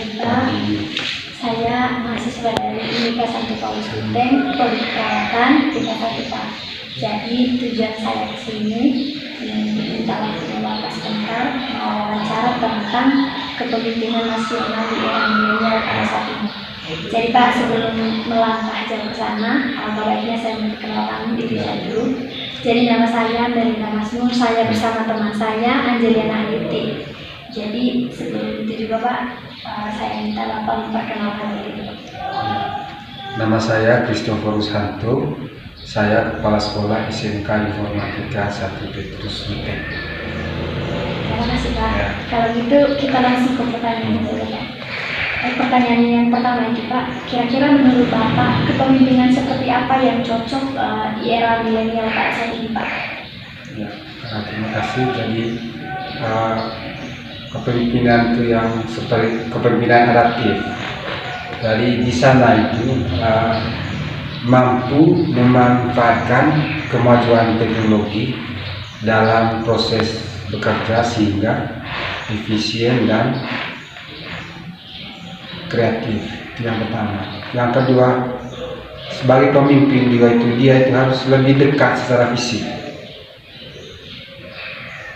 Dita. Saya mahasiswa dari Unika Santo Paulus Bintang, Prodi Perawatan tingkat 1 Pak. Jadi tujuan saya ke sini minta waktu Bapak sebentar wawancara tentang kepemimpinan nasional di era milenial pada saat ini. Jadi Pak, sebelum melangkah jauh ke sana, baiknya saya memperkenalkan diri saya dulu. Jadi nama saya Melina Masnur, saya bersama teman saya Angelina Ayuti. Jadi sebelum itu juga Pak, saya minta Bapak memperkenalkan diri. Nama saya Christopher Santo, saya Kepala Sekolah SMK Informatika 1 Petrus Bintang. Terima kasih Pak. Ya. Kalau gitu kita langsung ke pertanyaan dulu Pak. Pertanyaan yang pertama itu Pak, kira-kira menurut Bapak kepemimpinan seperti apa yang cocok di era milenial pada saat ini Pak? Ya, terima kasih. Jadi kepemimpinan itu yang seperti kepemimpinan adaptif. Dari di sana itu mampu memanfaatkan kemajuan teknologi dalam proses bekerja sehingga efisien dan kreatif. Itu yang pertama. Yang kedua, sebagai pemimpin juga itu dia itu harus lebih dekat secara fisik.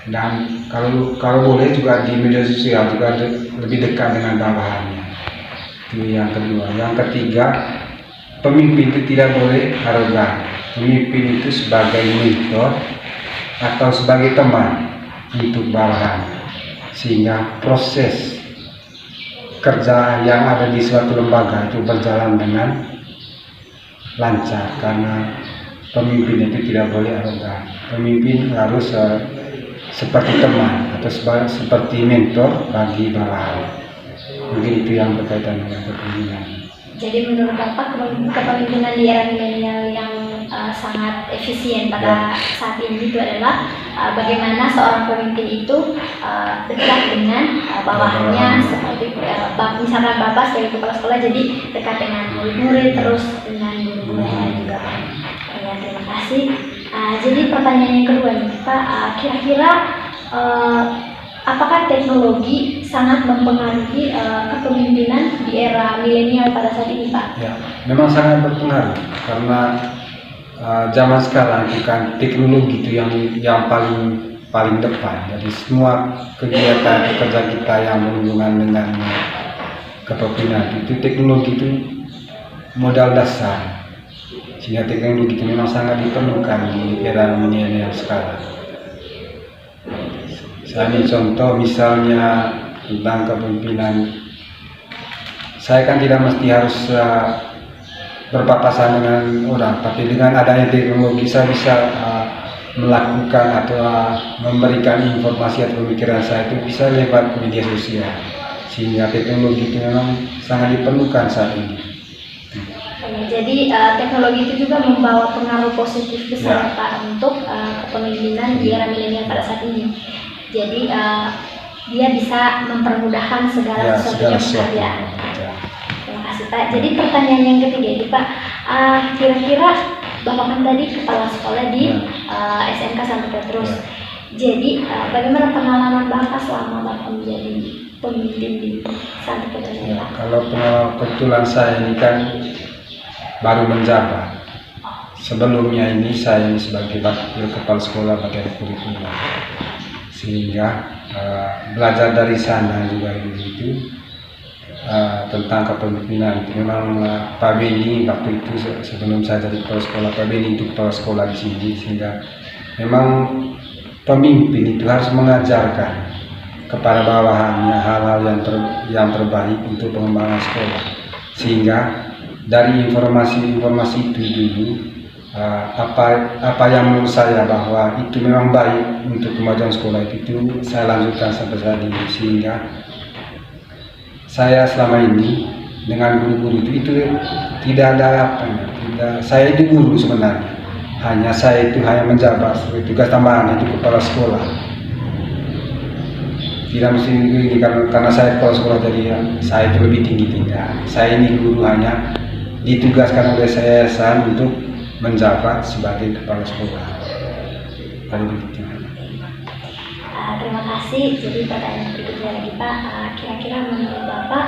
Dan kalau boleh juga di media sosial juga lebih dekat dengan bawahannya. Itu yang kedua. Yang ketiga, pemimpin itu tidak boleh arogan. Pemimpin itu sebagai mentor atau sebagai teman untuk bawahan, sehingga proses kerja yang ada di suatu lembaga itu berjalan dengan lancar, karena pemimpin itu tidak boleh arogan. Pemimpin harus seperti teman atau seperti mentor bagi bawahan. Mungkin itu yang berkaitan dengan kepemimpinan. Jadi menurut Bapak kepemimpinan di era milenial yang sangat efisien pada saat ini itu adalah bagaimana seorang pemimpin itu dekat dengan bawahannya, seperti misalkan Bapak sebagai kepala sekolah jadi dekat dengan murid-murid, terus dengan guru-guru lain juga. Ya, terima kasih. Jadi pertanyaan yang kedua nih Pak, kira-kira apakah teknologi sangat mempengaruhi kepemimpinan di era milenial pada saat ini Pak? Ya, memang sangat berpengaruh karena zaman sekarang bukan teknologi itu yang paling depan. Jadi semua kegiatan kerja kita yang berhubungan dengan kepemimpinan itu teknologi itu modal dasar. Sehingga teknologi itu memang sangat diperlukan di era milenial sekarang. Saya ambil contoh misalnya tentang kepemimpinan. Saya kan tidak mesti harus berpapasan dengan orang, tapi dengan adanya teknologi saya bisa melakukan atau memberikan informasi atau pemikiran saya itu bisa lewat media sosial, sehingga teknologi itu memang sangat diperlukan saat ini. Jadi teknologi itu juga membawa pengaruh positif besar Pak untuk kepemimpinan di era milenial pada saat ini. Jadi dia bisa mempermudahkan segala sesuatu pekerjaan. Terima kasih Pak. Jadi pertanyaan yang ketiga ini Pak, kira-kira Bapak kan tadi kepala sekolah di SMK Santo Petrus. Jadi bagaimana pengalaman Bapak selama Bapak menjadi pemimpin di Santo Petrus ini Pak? Kalau kebetulan saya ini kan baru menjabat. Sebelumnya ini saya sebagai wakil kepala sekolah bagian kurikulum, sehingga belajar dari sana juga begitu tentang kepemimpinan. Memang Pak Beni waktu itu sebelum saya jadi kepala sekolah, Pak Beni itu kepala sekolah di sini, sehingga memang pemimpin itu harus mengajarkan kepada bawahannya hal-hal yang terbaik untuk pengembangan sekolah, sehingga dari informasi itu dulu apa yang menurut saya bahwa itu memang baik untuk kemajuan sekolah itu saya lanjutkan sampai saat ini, sehingga saya selama ini dengan guru-guru itu tidak ada saya itu guru sebenarnya, saya itu hanya menjabat sebagai tugas tambahan itu kepala sekolah. Tidak mesti ini karena saya kepala sekolah jadi saya itu lebih tinggi. Saya ini guru hanya ditugaskan oleh yayasan untuk menjabat sebagai kepala sekolah. Terima kasih. Jadi pertanyaan berikutnya lagi Pak, kira-kira menurut Bapak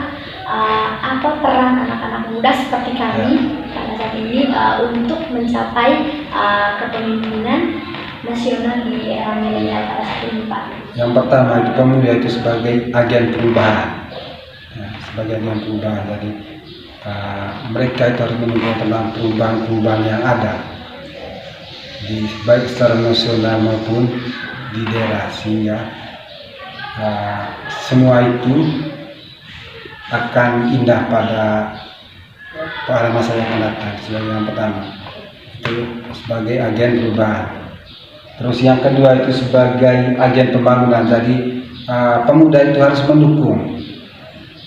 apa peran anak-anak muda seperti kami pada saat ini untuk mencapai kepemimpinan nasional di era milenial pada saat ini, Pak? Yang pertama itu pemuda itu sebagai agen perubahan, ya, sebagai agen perubahan. Jadi mereka itu harus menunjukkan tentang perubahan-perubahan yang ada di baik secara nasional maupun di daerah, sehingga semua itu akan indah pada masa yang akan datang. Sebagai yang pertama itu sebagai agen perubahan. Terus yang kedua itu sebagai agen pembangunan. Jadi pemuda itu harus mendukung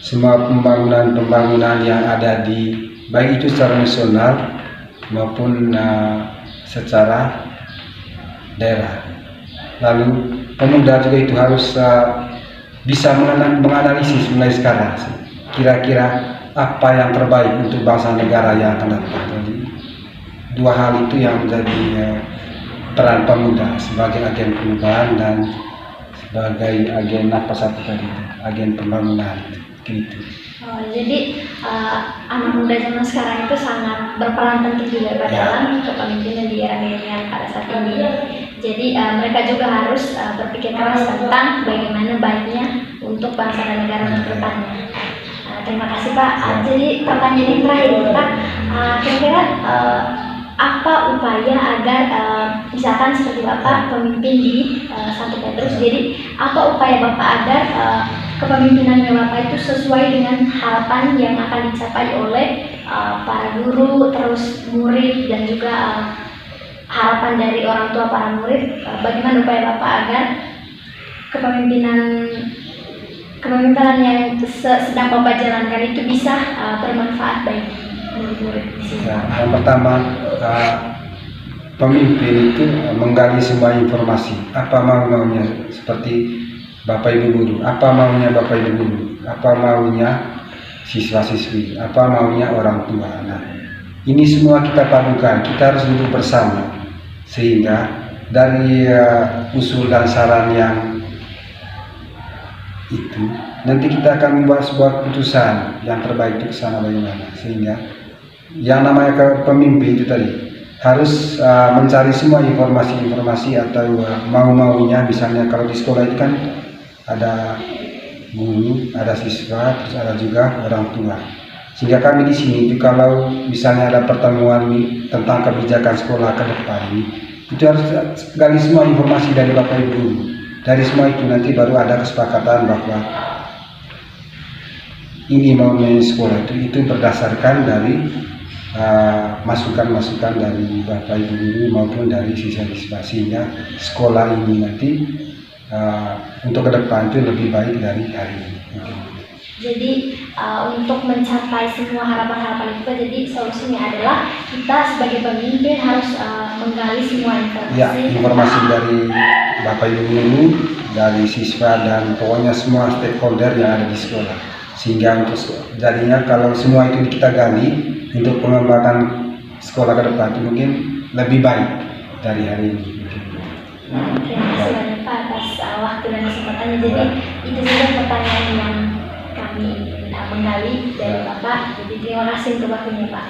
semua pembangunan yang ada di baik itu secara nasional maupun secara daerah. Lalu pemuda juga itu harus bisa menganalisis mulai sekarang kira-kira apa yang terbaik untuk bangsa negara yang akan datang. Jadi dua hal itu yang menjadi peran pemuda sebagai agen perubahan dan sebagai agen apa satu tadi, agen pembangunan gitu. Jadi anak muda zaman sekarang itu sangat berperan penting juga dalam kepemimpinan di era milenial pada saat ini. Jadi mereka juga harus berpikir keras tentang bagaimana baiknya untuk bangsa dan negara untuk depannya. Terima kasih Pak. Jadi pertanyaan yang terakhir Pak, kira-kira apa upaya agar misalkan seperti Bapak pemimpin di Santo Petrus, jadi apa upaya Bapak agar kepemimpinannya Bapak itu sesuai dengan harapan yang akan dicapai oleh para guru, terus murid, dan juga harapan dari orang tua para murid? Bagaimana upaya Bapak agar kepemimpinan yang sedang Bapak jalankan itu bisa bermanfaat bagi murid-murid di sini? Yang pertama, pemimpin itu menggali semua informasi. Apa maunya seperti Bapak Ibu guru, apa maunya Bapak Ibu guru, apa maunya siswa-siswi, apa maunya orang tua. Nah, ini semua kita padukan, kita harus duduk bersama sehingga dari usul dan saran yang itu nanti kita akan membuat sebuah keputusan yang terbaik itu kesana bagaimana, sehingga yang namanya pemimpin itu tadi harus mencari semua informasi atau mau-maunya. Misalnya kalau di sekolah itu kan ada guru, ada siswa, terus ada juga orang tua. Sehingga kami di sini itu kalau misalnya ada pertemuan tentang kebijakan sekolah ke depan itu harus gali semua informasi dari Bapak Ibu guru. Dari semua itu nanti baru ada kesepakatan bahwa ini maunya sekolah itu berdasarkan dari masukan-masukan dari Bapak Ibu guru maupun dari siswa-siswa, sehingga sekolah ini nanti untuk ke depan itu lebih baik dari hari ini. Jadi untuk mencapai semua harapan-harapan itu, jadi solusinya adalah kita sebagai pemimpin harus menggali semua informasi. Ya, informasi dari Bapak Ibu guru, dari siswa, dan pokoknya semua stakeholder yang ada di sekolah. Sehingga untuk jadinya kalau semua itu kita gali untuk pengembangan sekolah ke depan itu mungkin lebih baik dari hari ini. Terima kasih banyak Pak atas waktu dan kesempatannya. Jadi itu saja pertanyaan yang kami ingin menggali dari Bapak. Jadi terima kasih untuk waktunya Pak.